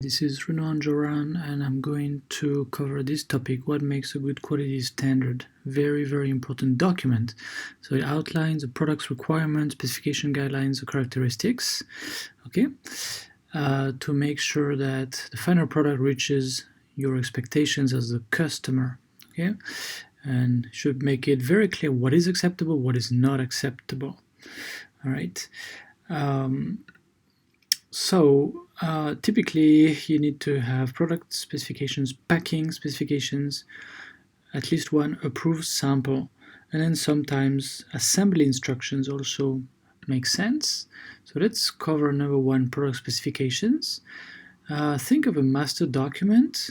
This is Renan Joran, and I'm going to cover this topic: what makes a good quality standard. Very, very important document. So it outlines the product's requirements, specification guidelines, the characteristics, okay, to make sure that the final product reaches your expectations as the customer, okay, and should make it very clear what is acceptable, what is not acceptable. All right. Typically you need to have product specifications, packing specifications, at least one approved sample, and then sometimes assembly instructions also make sense. So let's cover number one, product specifications. Think of a master document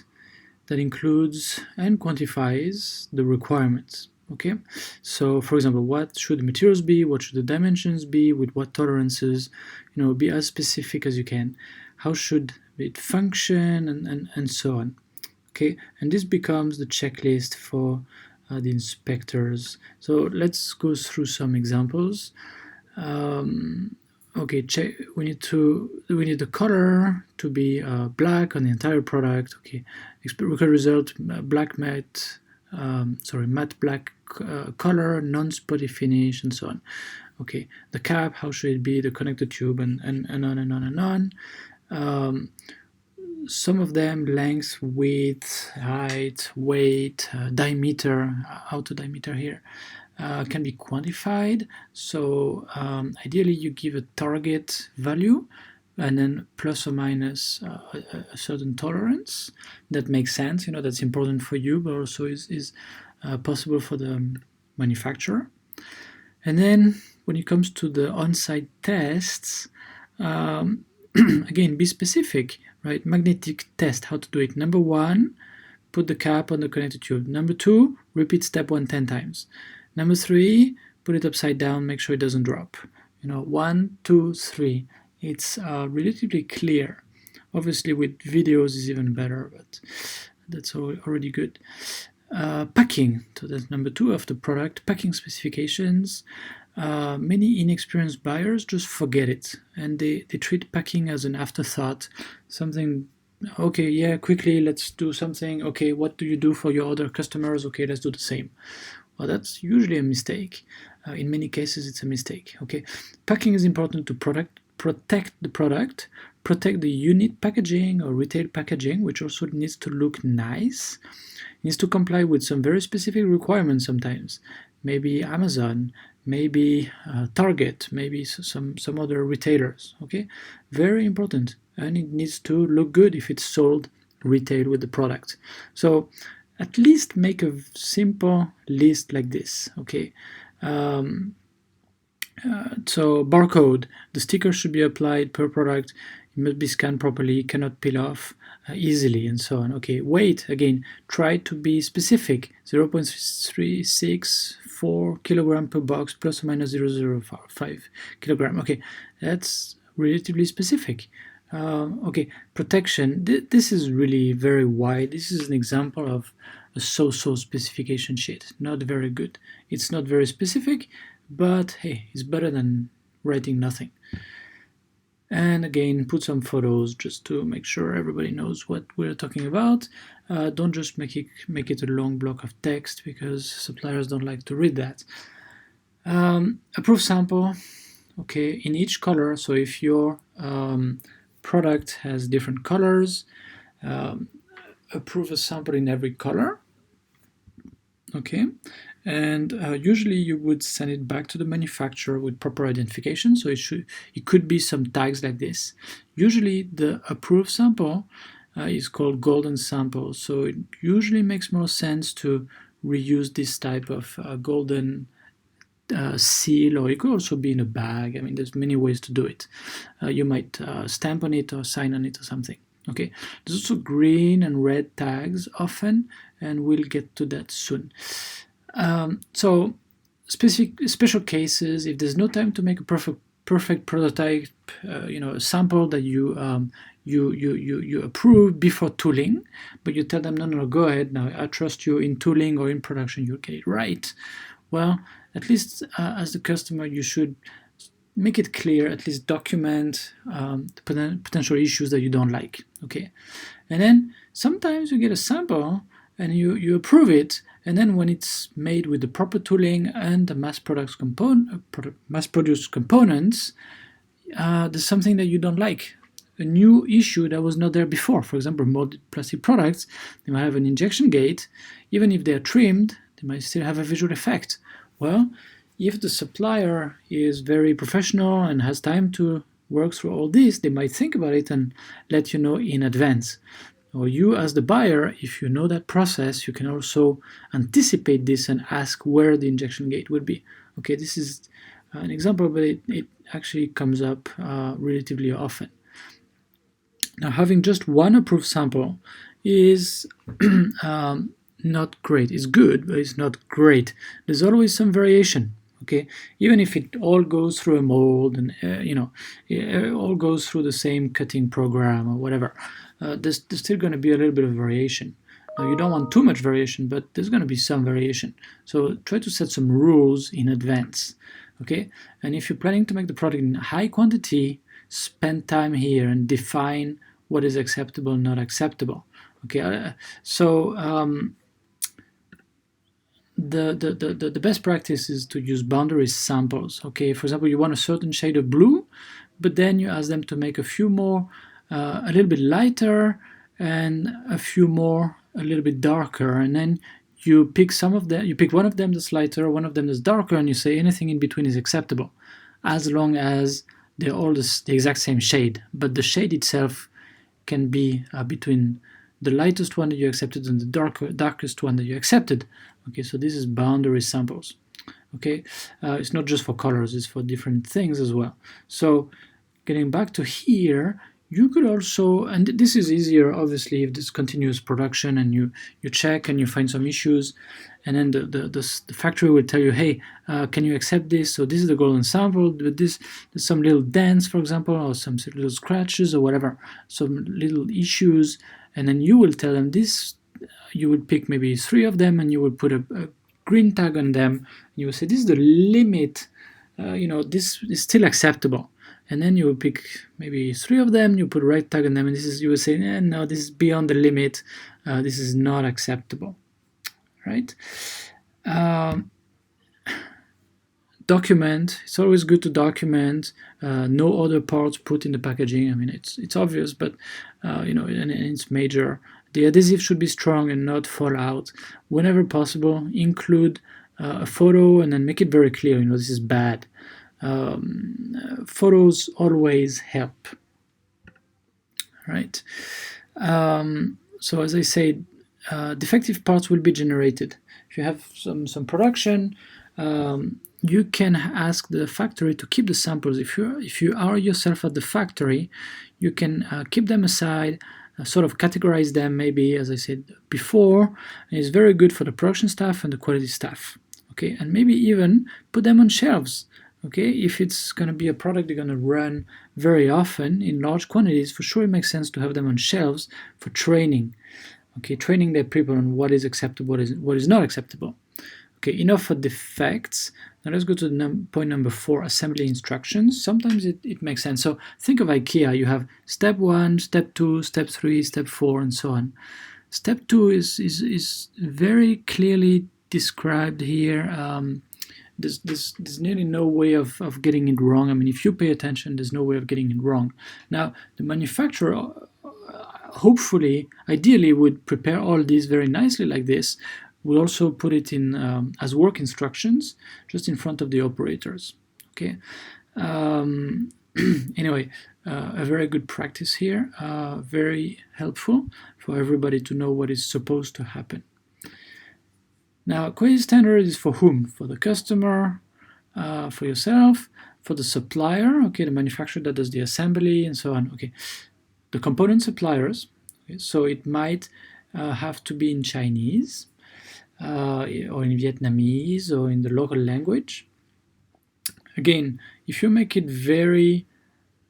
that includes and quantifies the requirements. Okay, so for example, what should the materials be, what should the dimensions be, with what tolerances, be as specific as you can. How should it function, and so on. Okay, and this becomes the checklist for the inspectors. So let's go through some examples. Okay, we need the color to be black on the entire product. Okay, record result, black matte, matte black color, non-spotty finish, and so on. Okay, the cap, how should it be, the connector tube, and on and on and on. Some of them, length, width, height, weight, diameter, outer diameter here, can be quantified. So ideally you give a target value and then plus or minus a certain tolerance. That makes sense, that's important for you, but also is possible for the manufacturer. And then when it comes to the on-site tests, again, be specific, right? Magnetic test, how to do it. Number one, put the cap on the connector tube. Number two, repeat step 1 10 times. Number three, put it upside down, make sure it doesn't drop. 1, 2, 3. It's relatively clear. Obviously with videos is even better, but that's already good. Packing, so that's number 2 of the product. Packing specifications. Many inexperienced buyers just forget it, and they treat packing as an afterthought, something, okay, yeah, quickly, let's do something. Okay, what do you do for your other customers? Okay, let's do the same. Well, that's usually a mistake. In many cases, it's a mistake. Okay, packing is important to protect the product, protect the unit packaging or retail packaging, which also needs to look nice. It needs to comply with some very specific requirements sometimes. Maybe Amazon, maybe Target, maybe some other retailers. Okay, very important, and it needs to look good if it's sold retail with the product. So at least make a simple list like this. Okay, so barcode, the sticker should be applied per product. It must be scanned properly, cannot peel off easily, and so on. Okay, weight, again, try to be specific. 0.364 kilogram per box, plus or minus 0.005 kilogram. Okay, that's relatively specific. Okay, protection. This is really very wide. This is an example of a so-so specification sheet. Not very good. It's not very specific, but hey, it's better than writing nothing. And again, put some photos just to make sure everybody knows what we're talking about. Don't just make it a long block of text, because suppliers don't like to read that. Approved sample, okay, in each color. So if your product has different colors, approve a sample in every color. Okay, and usually you would send it back to the manufacturer with proper identification. So it could be some tags like this. Usually the approved sample is called golden sample. So it usually makes more sense to reuse this type of golden seal, or it could also be in a bag. I mean, there's many ways to do it. You might stamp on it or sign on it or something. Okay, there's also green and red tags often, and we'll get to that soon. So special cases, if there's no time to make a perfect prototype, a sample that you approve before tooling, but you tell them, no, go ahead, now I trust you in tooling or in production, you'll get it right. Well, at least as the customer, you should make it clear, at least document the potential issues that you don't like. Okay, and then sometimes you get a sample and you approve it, and then when it's made with the proper tooling and the mass produced components, there's something that you don't like, a new issue that was not there before. For example, molded plastic products, they might have an injection gate. Even if they're trimmed, they might still have a visual effect. Well, if the supplier is very professional and has time to work through all this, they might think about it and let you know in advance. Or you, as the buyer, if you know that process, you can also anticipate this and ask where the injection gate would be. Okay, this is an example, but it actually comes up relatively often. Now, having just one approved sample is not great. It's good, but it's not great. There's always some variation. Okay, even if it all goes through a mold and it all goes through the same cutting program or whatever, there's still going to be a little bit of variation. Now, you don't want too much variation, but there's going to be some variation. So try to set some rules in advance. Okay, and if you're planning to make the product in high quantity, spend time here and define what is acceptable and not acceptable. Okay, the best practice is to use boundary samples. Okay, for example, you want a certain shade of blue, but then you ask them to make a few more a little bit lighter and a few more a little bit darker, and then you pick some of them. You pick one of them that's lighter, one of them that's darker, and you say anything in between is acceptable, as long as they're all the exact same shade. But the shade itself can be between the lightest one that you accepted and the darkest one that you accepted. Okay, so this is boundary samples. Okay, it's not just for colors; it's for different things as well. So, getting back to here, you could also, and this is easier obviously if this continuous production and you check and you find some issues, and then the factory will tell you, hey, can you accept this? So this is the golden sample, but there's some little dents, for example, or some little scratches or whatever, some little issues, and then you will tell them this. You would pick maybe 3 of them and you would put a green tag on them, and you will say this is the limit, this is still acceptable. And then you will pick maybe 3 of them, you put a red tag on them, and you will say, no, this is beyond the limit, this is not acceptable, right? Document. It's always good to document. No other parts put in the packaging. I mean, it's obvious, but and it's major. The adhesive should be strong and not fall out. Whenever possible, include a photo and then make it very clear. This is bad. Photos always help, right? So as I said, defective parts will be generated. If you have some production, you can ask the factory to keep the samples. If you are yourself at the factory, you can keep them aside, sort of categorize them, maybe, as I said before, and it's very good for the production staff and the quality staff. Okay, and maybe even put them on shelves. Okay, if it's going to be a product they're going to run very often in large quantities, for sure it makes sense to have them on shelves for training. Okay, training their people on what is acceptable, what is not acceptable. Okay, enough for defects. Now let's go to point number 4, assembly instructions. Sometimes it makes sense. So think of IKEA. You have step 1, step 2, step 3, step 4, and so on. Step 2 is very clearly described here. There's nearly no way of getting it wrong. I mean, if you pay attention, there's no way of getting it wrong. Now, the manufacturer, hopefully, ideally, would prepare all these very nicely like this. We'll also put it in as work instructions just in front of the operators. Okay. Anyway, a very good practice here, very helpful for everybody to know what is supposed to happen. Now, quality standard is for whom? For the customer, for yourself, for the supplier, okay, the manufacturer that does the assembly and so on. Okay, the component suppliers. Okay, so it might have to be in Chinese. Or in Vietnamese or in the local language. Again, if you make it very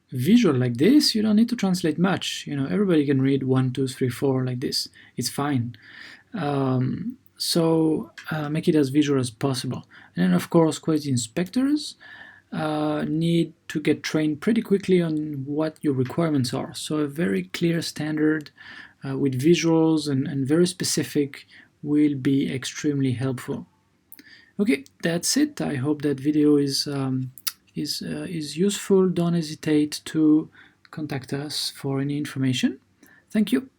visual like this, you don't need to translate much. Everybody can read 1, 2, 3, 4 like this. It's fine. So make it as visual as possible. And then, of course, quality inspectors. need to get trained pretty quickly on what your requirements are. So a very clear standard with visuals and very specific will be extremely helpful. Okay, that's it. I hope that video is useful. Don't hesitate to contact us for any information. Thank you.